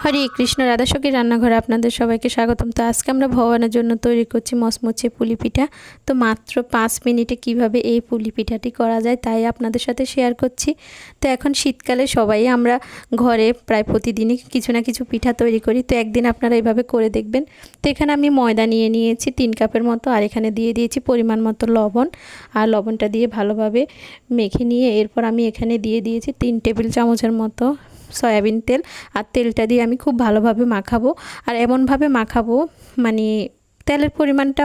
হরে কৃষ্ণ, রাধাসখী রান্নাঘরে আপনাদের সবাইকে স্বাগতম। তো আজকে আমরা ভগবানের জন্য তৈরি করছি মচমচে পুলি পিঠা। তো মাত্র 5 মিনিটে কিভাবে এই পুলি পিঠাটি করা যায় তাই আপনাদের সাথে শেয়ার করছি। তো এখন শীতকালে সবাই আমরা ঘরে প্রায় প্রতিদিনই কিছু না কিছু পিঠা তৈরি করি। তো একদিন আপনারা এইভাবে করে দেখবেন। তো এখানে আমি ময়দা নিয়ে নিয়েছি 3 কাপের মতো, আর এখানে দিয়ে দিয়েছি পরিমাণ মতো লবণ। আর লবণটা দিয়ে ভালোভাবে মেখে নিয়ে এরপর আমি এখানে দিয়ে দিয়েছি 3 টেবিল চামচের মতো সয়াবিন তেল। আর তেলটা দিয়ে আমি খুব ভালোভাবে মাখাবো। আর এমনভাবে মাখাবো মানে তেলের পরিমাণটা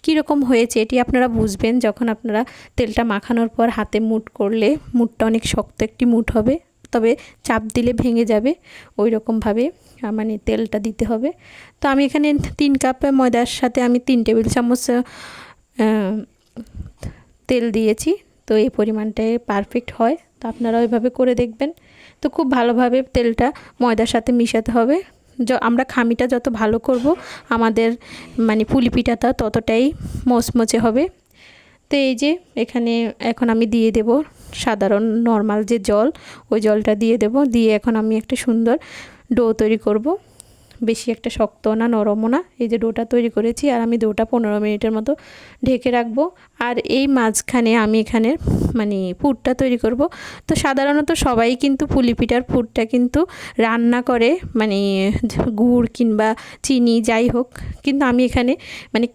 কীরকম হয়েছে এটি আপনারা বুঝবেন যখন আপনারা তেলটা মাখানোর পর হাতে মুঠ করলে মুঠটা অনেক শক্ত একটি মুঠ হবে, তবে চাপ দিলে ভেঙে যাবে। ওই রকমভাবে তেলটা দিতে হবে। তো আমি এখানে 3 কাপ ময়দার সাথে আমি 3 টেবিল চামচ তেল দিয়েছি। তো এই পরিমাণটাই পারফেক্ট হয়। তো আপনারা ওইভাবে করে দেখবেন। তো খুব ভালোভাবে তেলটা ময়দার সাথে মিশাতে হবে। আমরা খামিটা যত ভালো করব আমাদের পুলি পিঠাটা ততটাই মচমচে হবে। তো এই যে এখানে এখন আমি দিয়ে দেব সাধারণ নর্মাল যে জল, ওই জলটা দিয়ে দেব। দিয়ে এখন আমি একটা সুন্দর ডো তৈরি করব। বেশি একটা শক্ত না নরমও না। এই যে ডোটা তৈরি করেছি, আর আমি ডোটা 15 মিনিটের মতো ঢেকে রাখবো। আর এই মাঝখানে আমি এখানে পুরটা তৈরি করব। তো সাধারণত সবাই কিন্তু পুলি পিঠার পুরটা কিন্তু রান্না করে গুড় কিংবা চিনি যাই হোক, কিন্তু আমি এখানে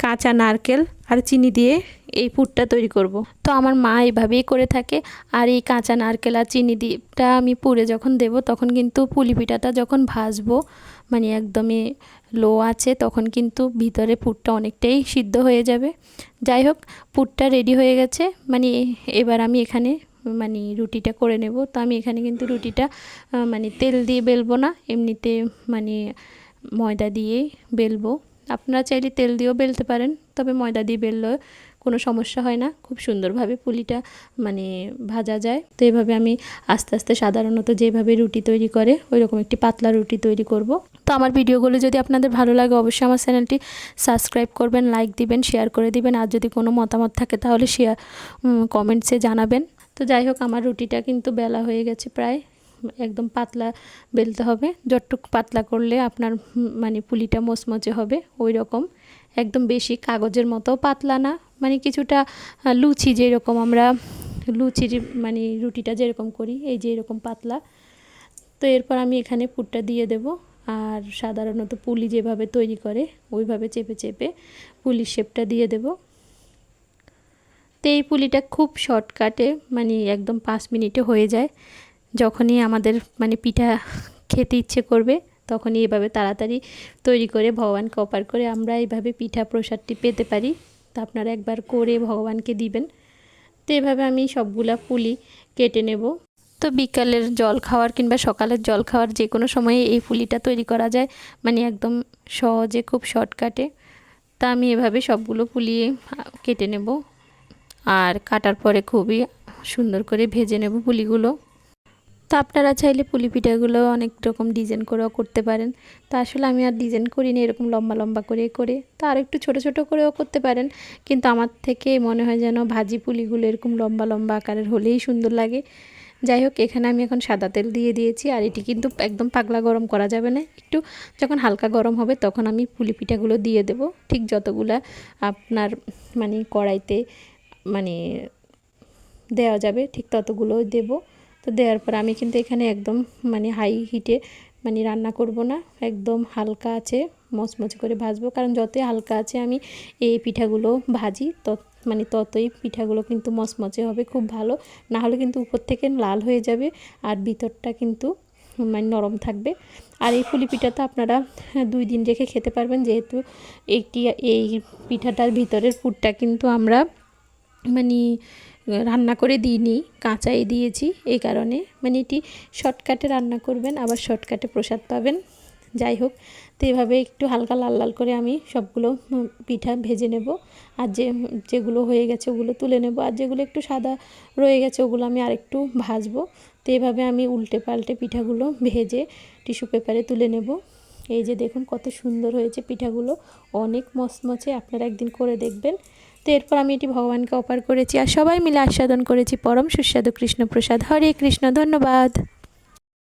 কাঁচা নারকেল আর চিনি দিয়ে এই পুরটা তৈরি করব। তো আমার মা এইভাবেই করে থাকে। আর এই কাঁচা নারকেল আর চিনি দিয়েটা আমি পুরে যখন দেব তখন কিন্তু পুলি পিঠাটা যখন ভাজবো একদমই লো আছে, তখন কিন্তু ভিতরে পুরটা অনেকটাই সিদ্ধ হয়ে যাবে। যাই হোক, পুরটা রেডি হয়ে গেছে। এবার আমি এখানে রুটিটা করে নেব। তো আমি এখানে কিন্তু রুটিটা তেল দিয়ে বেলবো না, এমনিতে ময়দা দিয়েই বেলবো। আপনারা চাইলে তেল দিয়েও বেলতে পারেন, তবে ময়দা দিয়ে বেললে কোনো সমস্যা হয় না, খুব সুন্দরভাবে পুলিটা ভাজা যায়। তো এইভাবে আমি আস্তে আস্তে সাধারণত যেভাবে রুটি তৈরি করে ওই রকম একটি পাতলা রুটি তৈরি করব। তো আমার ভিডিওগুলো যদি আপনাদের ভালো লাগে অবশ্যই আমার চ্যানেলটি সাবস্ক্রাইব করবেন, লাইক দিবেন, শেয়ার করে দিবেন। আর যদি কোনো মতামত থাকে তাহলে কমেন্টসে জানাবেন। তো যাই হোক, আমার রুটিটা কিন্তু বেলা হয়ে গেছে প্রায়। একদম পাতলা বেলতে হবে, যতটুকু পাতলা করলে আপনার পুলিটা মচমচে হবে ওই রকম। একদম বেশি কাগজের মতো পাতলা না, কিছুটা লুচি যেরকম আমরা লুচির রুটিটা যেরকম করি এই যে এরকম পাতলা। তো এরপর আমি এখানে পুরটা দিয়ে দেব। আর সাধারণত পুলি যেভাবে তৈরি করে ওইভাবে চেপে চেপে পুলির শেপটা দিয়ে দেব। তো এই পুলিটা খুব শর্টকাটে একদম 5 মিনিটে হয়ে যায়। যখনই আমাদের পিঠা খেতে ইচ্ছে করবে তখনই এভাবে তাড়াতাড়ি তৈরি করে ভগবানকে অর্পণ করে আমরা এইভাবে পিঠা প্রসাদটি পেতে পারি। তো আপনারা একবার করে ভগবানকে দিবেন। তো এভাবে আমি সবগুলা পুলি কেটে নেব। তো বিকালের জল খাওয়ার কিংবা সকালের জল খাওয়ার যে কোনো সময়ে এই পুলিটা তৈরি করা যায়, একদম সহজে, খুব শর্টকাটে। তা আমি এভাবে সবগুলো পুলি কেটে নেব। আর কাটার পরে খুবই সুন্দর করে ভেজে নেব পুলিগুলো। তো আপনারা চাইলে পুলি পিঠাগুলো অনেক রকম ডিজাইন করেও করতে পারেন। তো আসলে আমি আর ডিজাইন করিনি, এরকম লম্বা লম্বা করে। তো আর একটু ছোট ছোট করেও করতে পারেন, কিন্তু আমার থেকে মনে হয় যেন ভাজি পুলিগুলো এরকম লম্বা লম্বা আকারের হলেই সুন্দর লাগে। যাই হোক, এখানে আমি এখন সাদা তেল দিয়ে দিয়েছি। আর এটি কিন্তু একদম পাগলা গরম করা যাবে না, একটু যখন হালকা গরম হবে তখন আমি পুলি পিঠাগুলো দিয়ে দেব। ঠিক যতগুলা আপনার কড়াইতে দেওয়া যাবে ঠিক ততগুলো দেব। তো দেওয়ার পর আমি কিন্তু এখানে একদম হাই হিটে রান্না করব না, একদম হালকা আছে মচমচে করে ভাজবো। কারণ যতই হালকা আছে আমি এই পিঠাগুলো ভাজি ততই পিঠাগুলো কিন্তু মচমচে হবে খুব ভালো। না হলে কিন্তু উপর থেকে লাল হয়ে যাবে আর ভিতরটা কিন্তু নরম থাকবে। আর এই পুলি পিঠাটা আপনারা 2 দিন রেখে খেতে পারবেন, যেহেতু এই পিঠাটার ভিতরের পুরটা কিন্তু আমরা রান্না করে দিইনি, কাঁচাই দিয়েছি। এই কারণে এটি শর্টকাটে রান্না করবেন, আবার শর্টকাটে প্রসাদ পাবেন। যাই হোক, তো এভাবে একটু হালকা লাল লাল করে আমি সবগুলো পিঠা ভেজে নেব। আর যেগুলো হয়ে গেছে ওগুলো তুলে নেব, আর যেগুলো একটু সাদা রয়ে গেছে ওগুলো আমি আরেকটু ভাজবো। তো এভাবে আমি উল্টে পাল্টে পিঠাগুলো ভেজে টিস্যু পেপারে তুলে নেব। এই যে দেখুন কত সুন্দর হয়েছে পিঠাগুলো, অনেক মচমচে। আপনারা একদিন করে দেখবেন। তো এরপর আমি এটি ভগবানকে অর্পণ করেছি আর সবাই মিলে আস্বাদন করেছি পরম সুস্বাদু কৃষ্ণ প্রসাদ। হরে কৃষ্ণ, ধন্যবাদ।